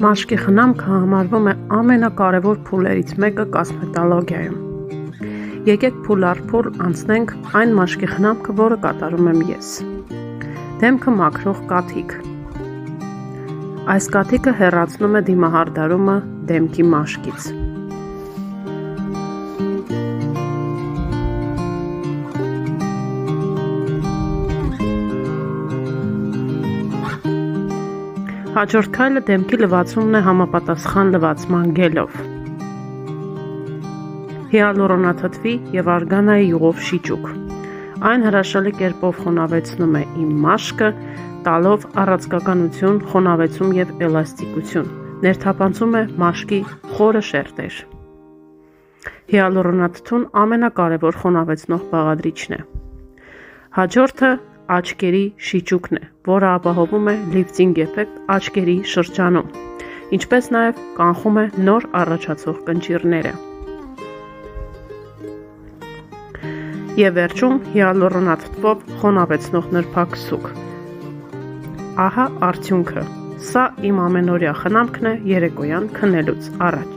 Մաշկի խնամքը համարվում է ամենակարևոր փուլերից մեկը կոսմետոլոգիայում։ Եկեք փուլ առ փուլ անցնենք այն մաշկի խնամքը, որը կատարում եմ ես։ Դեմքը մաքրող կաթիք։ Այս կաթիքը հեռացնում է դիմահարդարումը դեմքի մաշկից։ Հաջորդ քայլը դեմքի լվացումն է համապատասխան լվացման գելով։ Հիալուրոնաթթվի և արգանայի յուղով շիճուկ։ Այն հրաշալի կերպով խոնավեցնում է իմ մաշկը, տալով առաձգականություն, խոնավեցում և էլաստիկություն, ներթափանցում է մաշկի խորը շերտեր։ Հիալուրոնաթթուն ամենակարևոր խոնավեցնող բաղադրիչն է։ Հաջորդը աչքերի շիճուկն է, որը ապահովում է լիֆտինգ էֆեկտ աչքերի շրջանում, ինչպես նաև կանխում է նոր առաջացող կնճիռները։ Եվ վերջում հիալուրոնաթթվով խոնավեցնող նրբաքսուկ։ Ահա արդյունքը։ Սա իմ ամենօրյա խնամքն է երեկոյան քնելուց առաջ։